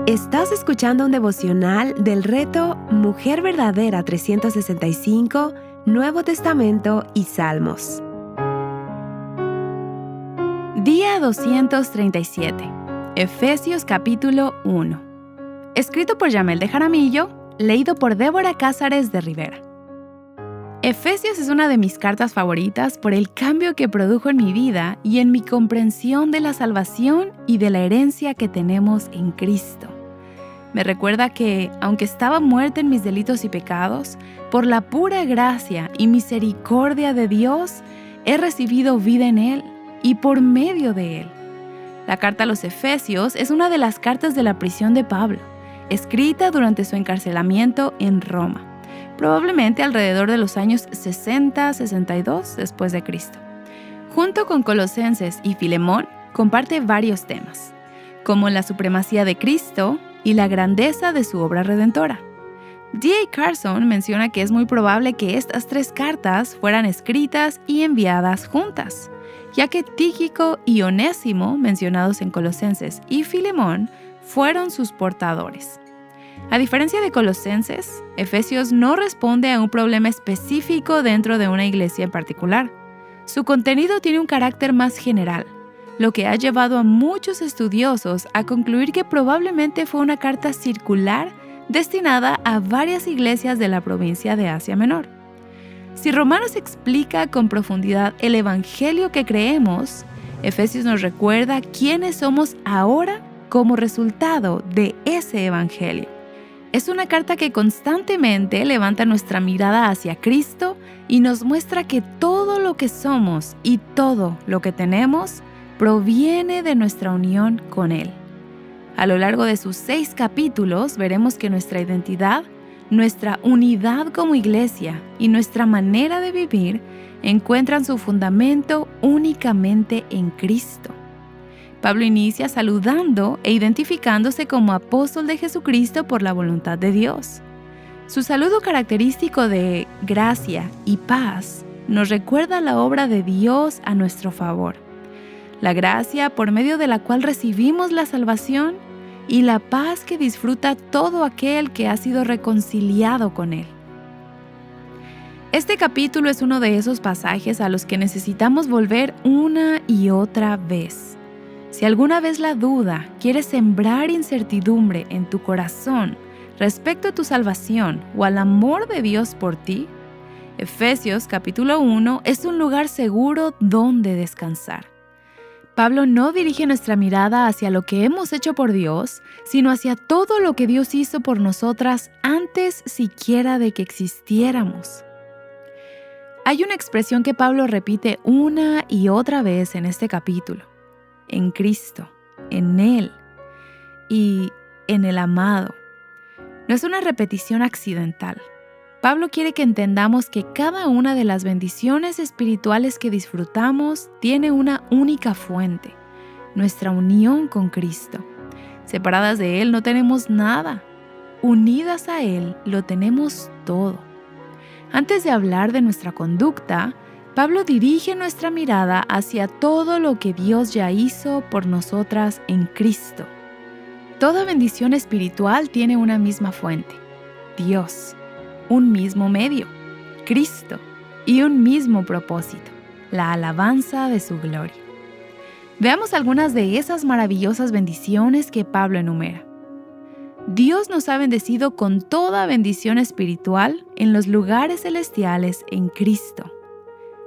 Estás escuchando un devocional del reto Mujer Verdadera 365, Nuevo Testamento y Salmos. Día 237. Efesios capítulo 1. Escrito por Yamel de Jaramillo, leído por Débora Cázares de Rivera. Efesios es una de mis cartas favoritas por el cambio que produjo en mi vida y en mi comprensión de la salvación y de la herencia que tenemos en Cristo. Me recuerda que, aunque estaba muerta en mis delitos y pecados, por la pura gracia y misericordia de Dios, he recibido vida en Él y por medio de Él. La carta a los Efesios es una de las cartas de la prisión de Pablo, escrita durante su encarcelamiento en Roma, probablemente alrededor de los años 60-62 después de Cristo. Junto con Colosenses y Filemón, comparte varios temas, como la supremacía de Cristo y la grandeza de su obra redentora. D.A. Carson menciona que es muy probable que estas tres cartas fueran escritas y enviadas juntas, ya que Tíquico y Onésimo, mencionados en Colosenses y Filemón, fueron sus portadores. A diferencia de Colosenses, Efesios no responde a un problema específico dentro de una iglesia en particular. Su contenido tiene un carácter más general, lo que ha llevado a muchos estudiosos a concluir que probablemente fue una carta circular destinada a varias iglesias de la provincia de Asia Menor. Si Romanos explica con profundidad el evangelio que creemos, Efesios nos recuerda quiénes somos ahora como resultado de ese evangelio. Es una carta que constantemente levanta nuestra mirada hacia Cristo y nos muestra que todo lo que somos y todo lo que tenemos proviene de nuestra unión con Él. A lo largo de sus 6 capítulos veremos que nuestra identidad, nuestra unidad como iglesia y nuestra manera de vivir encuentran su fundamento únicamente en Cristo. Pablo inicia saludando e identificándose como apóstol de Jesucristo por la voluntad de Dios. Su saludo característico de gracia y paz nos recuerda la obra de Dios a nuestro favor. La gracia por medio de la cual recibimos la salvación y la paz que disfruta todo aquel que ha sido reconciliado con Él. Este capítulo es uno de esos pasajes a los que necesitamos volver una y otra vez. Si alguna vez la duda quiere sembrar incertidumbre en tu corazón respecto a tu salvación o al amor de Dios por ti, Efesios capítulo 1 es un lugar seguro donde descansar. Pablo no dirige nuestra mirada hacia lo que hemos hecho por Dios, sino hacia todo lo que Dios hizo por nosotras antes siquiera de que existiéramos. Hay una expresión que Pablo repite una y otra vez en este capítulo: en Cristo, en Él y en el amado. No es una repetición accidental. Pablo quiere que entendamos que cada una de las bendiciones espirituales que disfrutamos tiene una única fuente: nuestra unión con Cristo. Separadas de Él no tenemos nada. Unidas a Él lo tenemos todo. Antes de hablar de nuestra conducta, Pablo dirige nuestra mirada hacia todo lo que Dios ya hizo por nosotras en Cristo. Toda bendición espiritual tiene una misma fuente: Dios. Un mismo medio, Cristo, y un mismo propósito: la alabanza de su gloria. Veamos algunas de esas maravillosas bendiciones que Pablo enumera. Dios nos ha bendecido con toda bendición espiritual en los lugares celestiales en Cristo.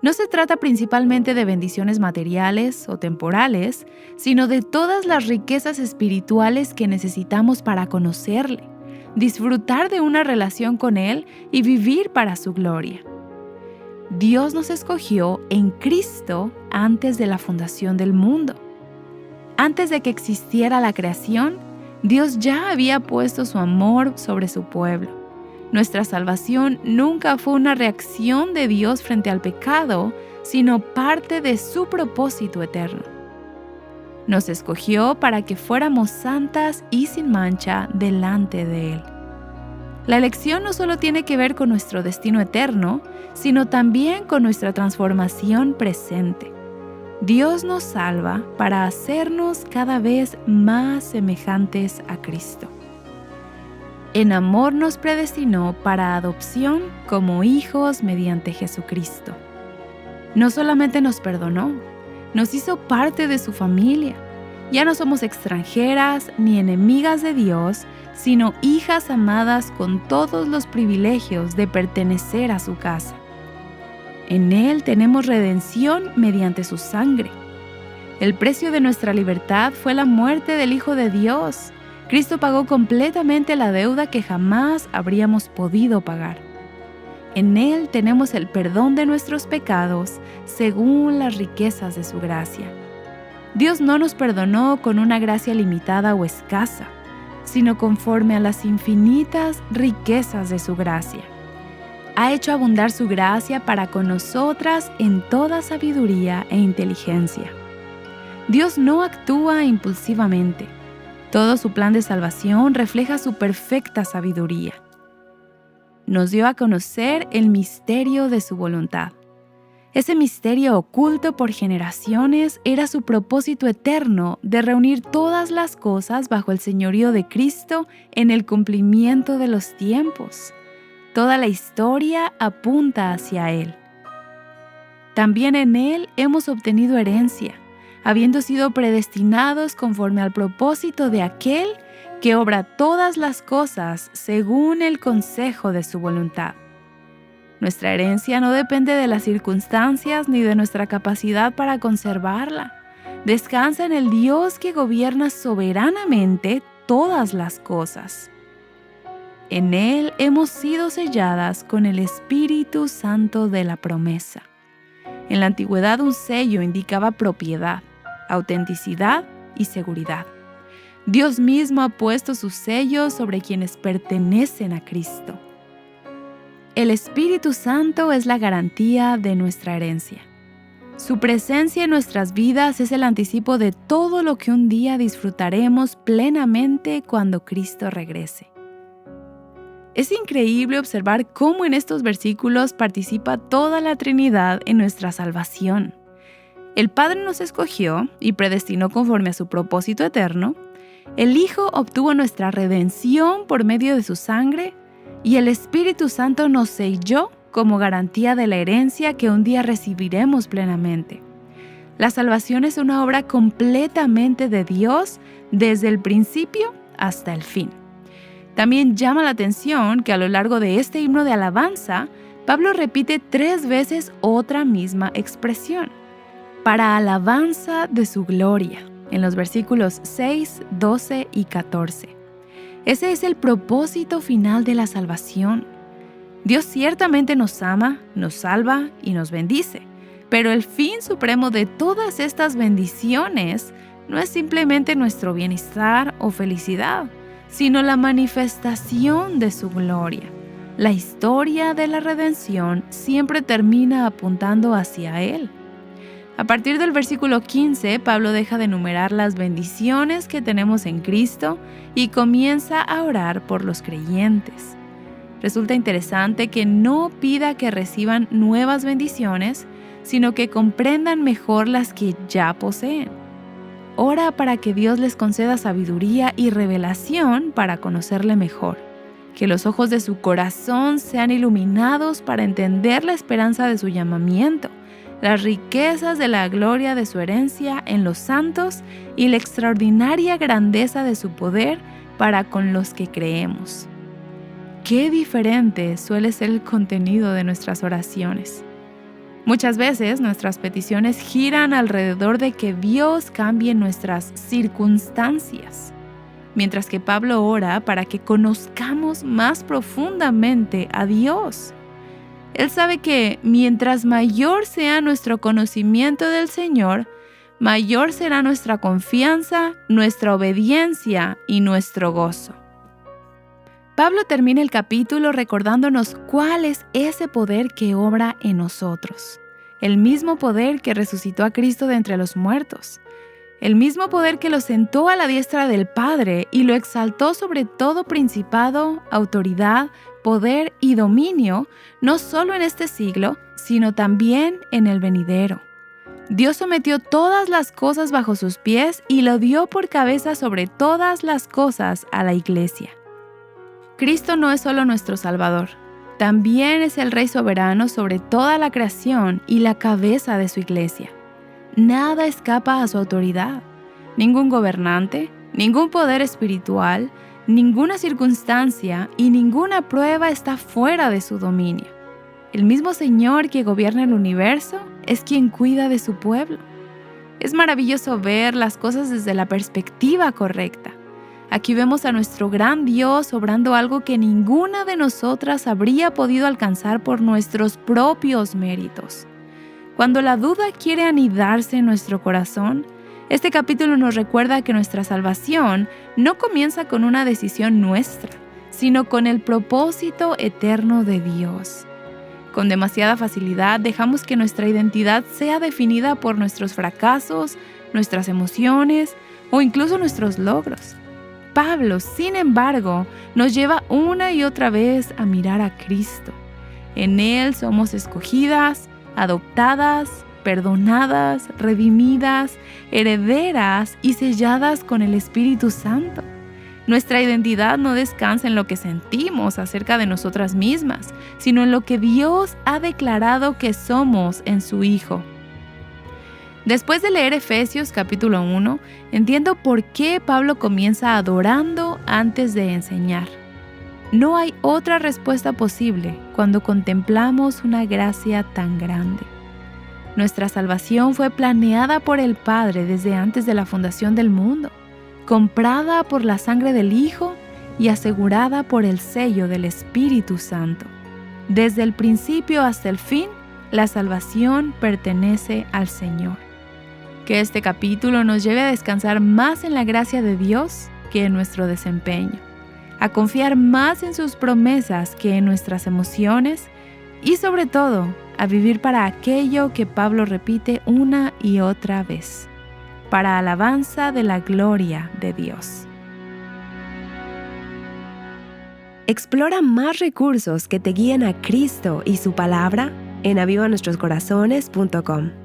No se trata principalmente de bendiciones materiales o temporales, sino de todas las riquezas espirituales que necesitamos para conocerle, disfrutar de una relación con Él y vivir para su gloria. Dios nos escogió en Cristo antes de la fundación del mundo. Antes de que existiera la creación, Dios ya había puesto su amor sobre su pueblo. Nuestra salvación nunca fue una reacción de Dios frente al pecado, sino parte de su propósito eterno. Nos escogió para que fuéramos santas y sin mancha delante de Él. La elección no solo tiene que ver con nuestro destino eterno, sino también con nuestra transformación presente. Dios nos salva para hacernos cada vez más semejantes a Cristo. En amor nos predestinó para adopción como hijos mediante Jesucristo. No solamente nos perdonó, nos hizo parte de su familia. Ya no somos extranjeras ni enemigas de Dios, sino hijas amadas con todos los privilegios de pertenecer a su casa. En Él tenemos redención mediante su sangre. El precio de nuestra libertad fue la muerte del Hijo de Dios. Cristo pagó completamente la deuda que jamás habríamos podido pagar. En Él tenemos el perdón de nuestros pecados según las riquezas de su gracia. Dios no nos perdonó con una gracia limitada o escasa, sino conforme a las infinitas riquezas de su gracia. Ha hecho abundar su gracia para con nosotras en toda sabiduría e inteligencia. Dios no actúa impulsivamente. Todo su plan de salvación refleja su perfecta sabiduría. Nos dio a conocer el misterio de su voluntad. Ese misterio oculto por generaciones era su propósito eterno de reunir todas las cosas bajo el señorío de Cristo en el cumplimiento de los tiempos. Toda la historia apunta hacia Él. También en Él hemos obtenido herencia, habiendo sido predestinados conforme al propósito de aquel que obra todas las cosas según el consejo de su voluntad. Nuestra herencia no depende de las circunstancias ni de nuestra capacidad para conservarla. Descansa en el Dios que gobierna soberanamente todas las cosas. En Él hemos sido selladas con el Espíritu Santo de la promesa. En la antigüedad un sello indicaba propiedad, autenticidad y seguridad. Dios mismo ha puesto su sello sobre quienes pertenecen a Cristo. El Espíritu Santo es la garantía de nuestra herencia. Su presencia en nuestras vidas es el anticipo de todo lo que un día disfrutaremos plenamente cuando Cristo regrese. Es increíble observar cómo en estos versículos participa toda la Trinidad en nuestra salvación. El Padre nos escogió y predestinó conforme a su propósito eterno. El Hijo obtuvo nuestra redención por medio de su sangre y el Espíritu Santo nos selló como garantía de la herencia que un día recibiremos plenamente. La salvación es una obra completamente de Dios desde el principio hasta el fin. También llama la atención que a lo largo de este himno de alabanza, Pablo repite 3 veces otra misma expresión, para alabanza de su gloria, en los versículos 6, 12 y 14. Ese es el propósito final de la salvación. Dios ciertamente nos ama, nos salva y nos bendice, pero el fin supremo de todas estas bendiciones no es simplemente nuestro bienestar o felicidad, sino la manifestación de su gloria. La historia de la redención siempre termina apuntando hacia Él. A partir del versículo 15, Pablo deja de enumerar las bendiciones que tenemos en Cristo y comienza a orar por los creyentes. Resulta interesante que no pida que reciban nuevas bendiciones, sino que comprendan mejor las que ya poseen. Ora para que Dios les conceda sabiduría y revelación para conocerle mejor. Que los ojos de su corazón sean iluminados para entender la esperanza de su llamamiento, las riquezas de la gloria de su herencia en los santos y la extraordinaria grandeza de su poder para con los que creemos. Qué diferente suele ser el contenido de nuestras oraciones. Muchas veces nuestras peticiones giran alrededor de que Dios cambie nuestras circunstancias, mientras que Pablo ora para que conozcamos más profundamente a Dios. Él sabe que mientras mayor sea nuestro conocimiento del Señor, mayor será nuestra confianza, nuestra obediencia y nuestro gozo. Pablo termina el capítulo recordándonos cuál es ese poder que obra en nosotros. El mismo poder que resucitó a Cristo de entre los muertos. El mismo poder que lo sentó a la diestra del Padre y lo exaltó sobre todo principado, autoridad, poder y dominio, no solo en este siglo, sino también en el venidero. Dios sometió todas las cosas bajo sus pies y lo dio por cabeza sobre todas las cosas a la iglesia. Cristo no es solo nuestro Salvador, también es el Rey soberano sobre toda la creación y la cabeza de su iglesia. Nada escapa a su autoridad. Ningún gobernante, ningún poder espiritual, ninguna circunstancia y ninguna prueba está fuera de su dominio. El mismo Señor que gobierna el universo es quien cuida de su pueblo. Es maravilloso ver las cosas desde la perspectiva correcta. Aquí vemos a nuestro gran Dios obrando algo que ninguna de nosotras habría podido alcanzar por nuestros propios méritos. Cuando la duda quiere anidarse en nuestro corazón, este capítulo nos recuerda que nuestra salvación no comienza con una decisión nuestra, sino con el propósito eterno de Dios. Con demasiada facilidad dejamos que nuestra identidad sea definida por nuestros fracasos, nuestras emociones o incluso nuestros logros. Pablo, sin embargo, nos lleva una y otra vez a mirar a Cristo. En Él somos escogidas, adoptadas, perdonadas, redimidas, herederas y selladas con el Espíritu Santo. Nuestra identidad no descansa en lo que sentimos acerca de nosotras mismas, sino en lo que Dios ha declarado que somos en su Hijo. Después de leer Efesios capítulo 1, entiendo por qué Pablo comienza adorando antes de enseñar. No hay otra respuesta posible cuando contemplamos una gracia tan grande. Nuestra salvación fue planeada por el Padre desde antes de la fundación del mundo, comprada por la sangre del Hijo y asegurada por el sello del Espíritu Santo. Desde el principio hasta el fin, la salvación pertenece al Señor. Que este capítulo nos lleve a descansar más en la gracia de Dios que en nuestro desempeño, a confiar más en sus promesas que en nuestras emociones y sobre todo a vivir para aquello que Pablo repite una y otra vez, para alabanza de la gloria de Dios. Explora más recursos que te guíen a Cristo y su palabra en avivanuestroscorazones.com.